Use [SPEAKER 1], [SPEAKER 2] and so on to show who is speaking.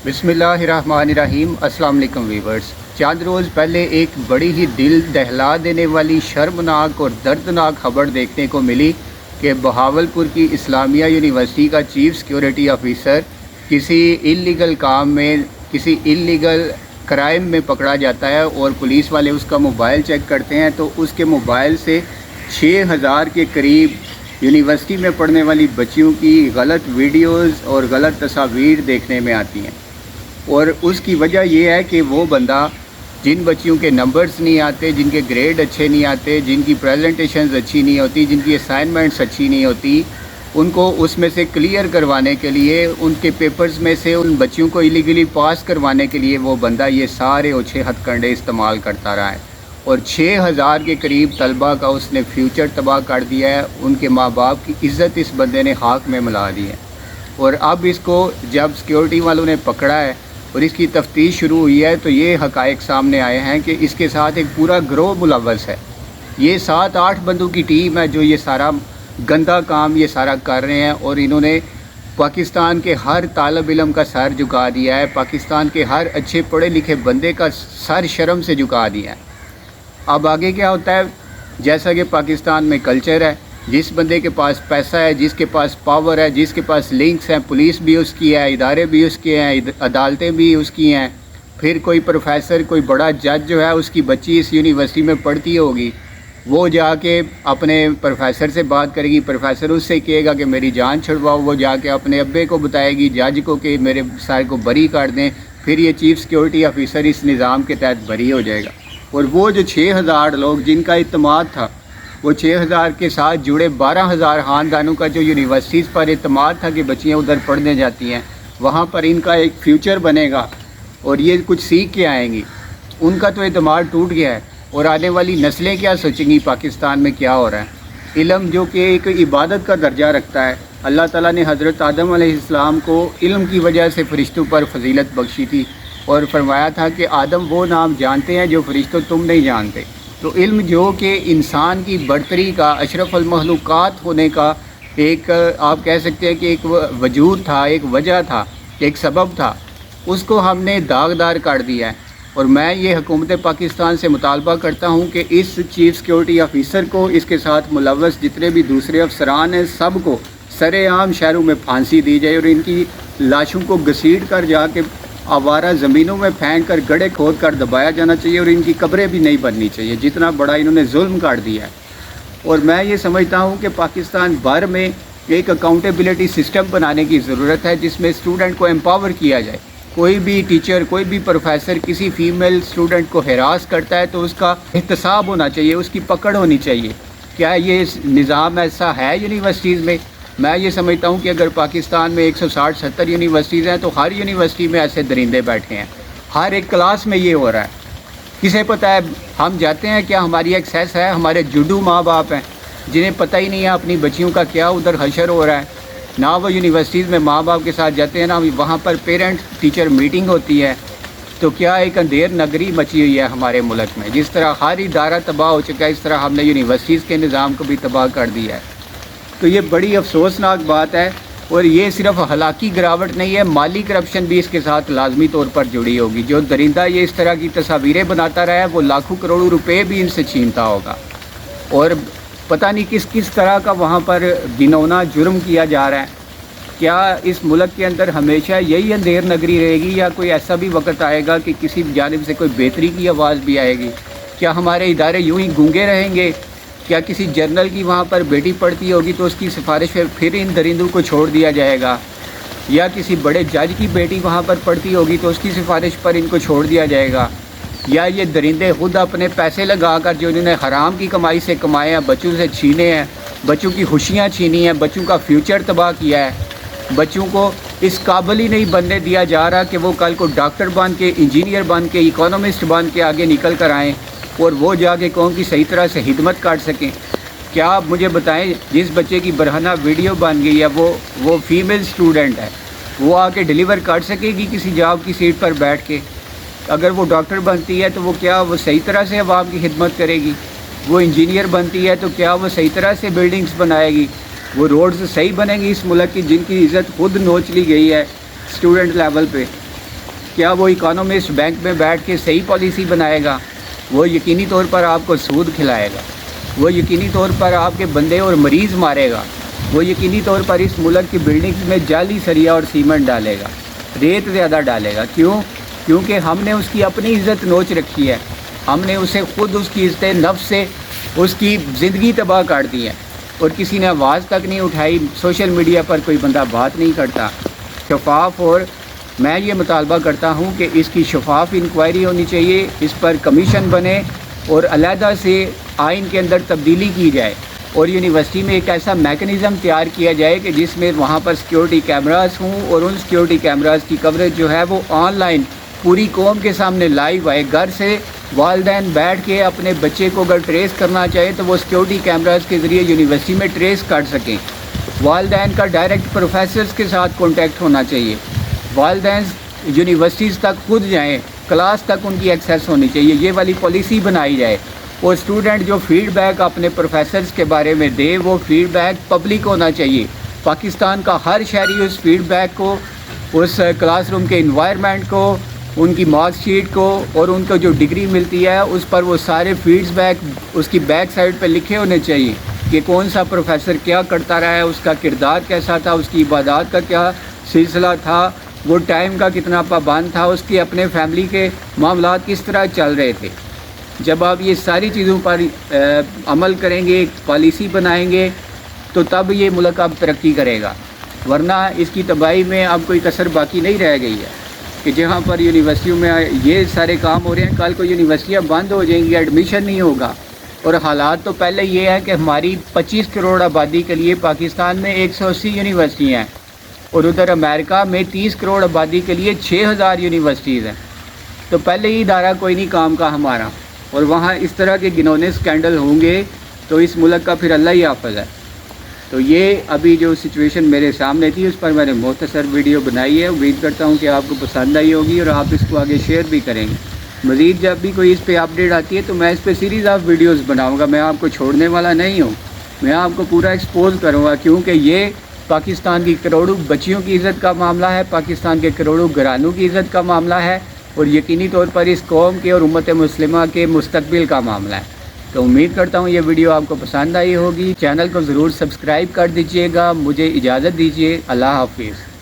[SPEAKER 1] बिस्मिल्लाहिर्रहमानिर्रहीम। अस्सलाम वालेकुम वीवर्स। चंद रोज़ पहले एक बड़ी ही दिल दहला देने वाली शर्मनाक और दर्दनाक खबर देखने को मिली कि बहावलपुर की इस्लामिया यूनिवर्सिटी का चीफ सिक्योरिटी ऑफिसर किसी इल्लीगल काम में, किसी इल्लीगल क्राइम में पकड़ा जाता है और पुलिस वाले उसका मोबाइल चेक करते हैं तो उसके मोबाइल से 6000 के करीब यूनिवर्सिटी में पढ़ने वाली बच्चियों की गलत वीडियोस और गलत तस्वीर देखने में आती हैं। और उसकी वजह यह है कि वो बंदा, जिन बच्चियों के नंबर्स नहीं आते, जिनके ग्रेड अच्छे नहीं आते, जिनकी प्रेजेंटेशंस अच्छी नहीं होती, जिनकी असाइनमेंट्स अच्छी नहीं होती, उनको उसमें से क्लियर करवाने के लिए, उनके पेपर्स में से उन बच्चियों को इलीगली पास करवाने के लिए वो बंदा ये सारे ओछे हथकंडे इस्तेमाल करता रहा है और 6000 के करीब तलबा का उसने फ्यूचर तबाह कर दिया है। उनके माँ बाप की इज़्ज़त इस बंदे ने खाक में मिला दी है। और अब इसको जब सिक्योरिटी वालों ने पकड़ा है और इसकी तफ्तीश शुरू हुई है तो ये हक़ाइक़ सामने आए हैं कि इसके साथ एक पूरा गिरोह मुलव्वस है। ये 7-8 बंदों की टीम है जो ये सारा गंदा काम ये सारा कर रहे हैं और इन्होंने पाकिस्तान के हर तालब इल्म का सर झुका दिया है, पाकिस्तान के हर अच्छे पढ़े लिखे बंदे का सर शर्म से झुका दिया है। अब आगे क्या होता है, जैसा कि पाकिस्तान में कल्चर है, जिस बंदे के पास पैसा है, जिसके पास पावर है, जिसके पास लिंक्स हैं, पुलिस भी उसकी है, इदारे भी उसके हैं, अदालतें भी उसकी हैं, फिर कोई प्रोफेसर, कोई बड़ा जज जो है उसकी बच्ची इस यूनिवर्सिटी में पढ़ती होगी, वो जाके अपने प्रोफेसर से बात करेगी, प्रोफेसर उससे कहेगा कि मेरी जान छुड़वाओ, वो जाके अपने अब्बे को बताएगी, जज को कि मेरे सारे को बरी कर दें, फिर ये चीफ सिक्योरिटी ऑफिसर इस निज़ाम के तहत बरी हो जाएगा। और वो जो 6000 लोग जिनका इत्मीनान था, वो 6000 के साथ जुड़े 12000 ख़ानदानों का जो यूनिवर्सिटीज़ पर इत्मीनान था कि बच्चियाँ उधर पढ़ने जाती हैं, वहाँ पर इनका एक फ्यूचर बनेगा और ये कुछ सीख के आएंगी, उनका तो इत्मीनान टूट गया है। और आने वाली नस्लें क्या सोचेंगी पाकिस्तान में क्या हो रहा है। इल्म जो कि एक इबादत का दर्जा रखता है, अल्लाह ताला ने हज़रत आदम अलैहिस्सलाम को इल्म की वजह से फ़रिश्तों पर फजीलत बख्शी थी और फरमाया था कि आदम वो नाम जानते हैं जो फ़रिश्तों तुम नहीं जानते। तो इल्म जो कि इंसान की बरतरी का, अशरफुल मखलूक़ात होने का एक, आप कह सकते हैं कि एक वजूद था, एक वजह था, एक सबब था, उसको हमने दागदार कर दिया है। और मैं ये हुकूमत पाकिस्तान से मुतालबा करता हूँ कि इस चीफ सिक्योरिटी ऑफिसर को, इसके साथ मुलव्वस जितने भी दूसरे अफसरान हैं, सब को सरेआम शहरों में फांसी दी जाए और इनकी लाशों को घसीट कर जाके आवारा ज़मीनों में फेंक कर गड्ढे खोद कर दबाया जाना चाहिए और इनकी कब्रें भी नहीं बननी चाहिए, जितना बड़ा इन्होंने जुल्म कर दिया है। और मैं ये समझता हूँ कि पाकिस्तान भर में एक अकाउंटेबिलिटी सिस्टम बनाने की ज़रूरत है जिसमें स्टूडेंट को एम्पावर किया जाए। कोई भी टीचर, कोई भी प्रोफेसर किसी फ़ीमेल स्टूडेंट को हिरास करता है तो उसका एहतसाब होना चाहिए, उसकी पकड़ होनी चाहिए। क्या ये निज़ाम ऐसा है यूनिवर्सिटीज़ में? मैं ये समझता हूँ कि अगर पाकिस्तान में 160-70 यूनिवर्सिटीज़ हैं तो हर यूनिवर्सिटी में ऐसे दरिंदे बैठे हैं, हर एक क्लास में ये हो रहा है। किसे पता है, हम जाते हैं क्या हमारी एक्सेस है? हमारे जुडू माँ बाप हैं जिन्हें पता ही नहीं है अपनी बच्चियों का क्या उधर हशर हो रहा है। ना वो यूनिवर्सिटीज़ में माँ बाप के साथ जाते हैं, ना वहाँ पर पेरेंट टीचर मीटिंग होती है। तो क्या एक अंधेर नगरी मची हुई है हमारे मुल्क में। जिस तरह हर इदारा तबाह हो चुका है, इस तरह हमने यूनिवर्सिटीज़ के निज़ाम को भी तबाह कर दिया है। तो ये बड़ी अफसोसनाक बात है और ये सिर्फ हलाकी गिरावट नहीं है, माली करप्शन भी इसके साथ लाजमी तौर पर जुड़ी होगी। जो दरिंदा ये इस तरह की तस्वीरें बनाता रहा है वो लाखों करोड़ों रुपए भी इनसे छीनता होगा और पता नहीं किस किस तरह का वहाँ पर घिनौना जुर्म किया जा रहा है। क्या इस मुल्क के अंदर हमेशा यही अंधेर नगरी रहेगी या कोई ऐसा भी वक्त आएगा कि किसी जानिब से कोई बेहतरी की आवाज़ भी आएगी? क्या हमारे इदारे यूँ ही गूंगे रहेंगे? क्या किसी जर्नल की वहाँ पर बेटी पढ़ती होगी तो उसकी सिफारिश पे फिर इन दरिंदों को छोड़ दिया जाएगा? या किसी बड़े जज की बेटी वहाँ पर पढ़ती होगी तो उसकी सिफारिश पर इनको छोड़ दिया जाएगा? या ये दरिंदे खुद अपने पैसे लगाकर जो इन्होंने हराम की कमाई से कमाए हैं, बच्चों से छीने हैं, बच्चों की खुशियाँ छीनी हैं, बच्चों का फ्यूचर तबाह किया है, बच्चों को इस काबिल ही नहीं बनने दिया जा रहा कि वो कल को डॉक्टर बन के, इंजीनियर बन के, इकोनॉमिस्ट बन के आगे निकल कर आएँ और वो जाके कौम की सही तरह से खिदमत कर सकें। क्या आप मुझे बताएं, जिस बच्चे की बरहना वीडियो बन गई है वो फीमेल स्टूडेंट है, वो आके डिलीवर कर सकेगी किसी जॉब की सीट पर बैठ के? अगर वो डॉक्टर बनती है तो वो क्या वो सही तरह से अवाम की खिदमत करेगी? वो इंजीनियर बनती है तो क्या वो सही तरह से बिल्डिंग्स बनाएगी? वो रोड्स सही बनेंगी इस मुल्क की जिनकी इज़्ज़त खुद नोच ली गई है स्टूडेंट लेवल पे? کیا وہ اکانومسٹ بینک میں بیٹھ کے صحیح پالیسی بنائے گا؟ وہ یقینی طور پر آپ کو سود کھلائے گا، وہ یقینی طور پر آپ کے بندے اور مریض مارے گا، وہ یقینی طور پر اس ملک کی بلڈنگز میں جعلی سریا اور سیمنٹ ڈالے گا، ریت زیادہ ڈالے گا۔ کیونکہ ہم نے اس کی اپنی عزت نوچ رکھی ہے، ہم نے اسے خود اس کی عزت نفس سے اس کی زندگی تباہ کر دی ہے، اور کسی نے آواز تک نہیں اٹھائی، سوشل میڈیا پر کوئی بندہ بات نہیں کرتا شفاف۔ اور میں یہ مطالبہ کرتا ہوں کہ اس کی شفاف انکوائری ہونی چاہیے، اس پر کمیشن بنے اور علیحدہ سے آئین کے اندر تبدیلی کی جائے، اور یونیورسٹی میں ایک ایسا میکنزم تیار کیا جائے کہ جس میں وہاں پر سیکیورٹی کیمراز ہوں، اور ان سیکیورٹی کیمراز کی کوریج جو ہے وہ آن لائن پوری قوم کے سامنے لائیو آئے۔ گھر سے والدین بیٹھ کے اپنے بچے کو اگر ٹریس کرنا چاہے تو وہ سیکیورٹی کیمراز کے ذریعے یونیورسٹی میں ٹریس کر سکیں۔ والدین کا ڈائریکٹ پروفیسرز کے ساتھ کانٹیکٹ ہونا چاہیے، والدین یونیورسٹیز تک خود جائیں، کلاس تک ان کی ایکسیس ہونی چاہیے، یہ والی پالیسی بنائی جائے۔ اور اسٹوڈنٹ جو فیڈ بیک اپنے پروفیسرز کے بارے میں دے وہ فیڈ بیک پبلک ہونا چاہیے، پاکستان کا ہر شہری اس فیڈ بیک کو، اس کلاس روم کے انوائرمنٹ کو، ان کی مارکس شیٹ کو اور ان کو جو ڈگری ملتی ہے اس پر وہ سارے فیڈز بیک اس کی بیک سائڈ پہ لکھے ہونے چاہیے کہ کون سا پروفیسر کیا کرتا رہا ہے، اس کا کردار کیسا تھا، اس کی عبادات کا کیا سلسلہ تھا، وہ ٹائم کا کتنا پابند تھا، اس کی اپنے فیملی کے معاملات کس طرح چل رہے تھے۔ جب آپ یہ ساری چیزوں پر عمل کریں گے، ایک پالیسی بنائیں گے، تو تب یہ ملک اب ترقی کرے گا، ورنہ اس کی تباہی میں اب کوئی کسر باقی نہیں رہ گئی ہے کہ جہاں پر یونیورسٹیوں میں یہ سارے کام ہو رہے ہیں، کل کو یونیورسٹیاں بند ہو جائیں گی، ایڈمیشن نہیں ہوگا۔ اور حالات تو پہلے یہ ہے کہ ہماری 25 کروڑ آبادی کے لیے پاکستان میں 180 یونیورسٹیاں ہیں، اور ادھر امریکہ میں 30 کروڑ آبادی کے لیے 6000 یونیورسٹیز ہیں۔ تو پہلے ہی ادارہ کوئی نہیں کام کا ہمارا، اور وہاں اس طرح کے گنونے اسکینڈل ہوں گے تو اس ملک کا پھر اللہ ہی حافظ ہے۔ تو یہ ابھی جو سچویشن میرے سامنے تھی اس پر میں نے مختصر ویڈیو بنائی ہے، امید کرتا ہوں کہ آپ کو پسند آئی ہوگی اور آپ اس کو آگے شیئر بھی کریں گے۔ مزید جب بھی کوئی اس پہ اپڈیٹ آتی ہے تو میں اس پہ سیریز آف ویڈیوز بناؤں گا، میں آپ کو چھوڑنے والا نہیں ہوں، میں آپ کو پورا ایکسپوز کروں گا، کیونکہ یہ پاکستان کی کروڑوں بچیوں کی عزت کا معاملہ ہے، پاکستان کے کروڑوں گھرانوں کی عزت کا معاملہ ہے، اور یقینی طور پر اس قوم کے اور امت مسلمہ کے مستقبل کا معاملہ ہے۔ تو امید کرتا ہوں یہ ویڈیو آپ کو پسند آئی ہوگی، چینل کو ضرور سبسکرائب کر دیجئے گا۔ مجھے اجازت دیجیے، اللہ حافظ۔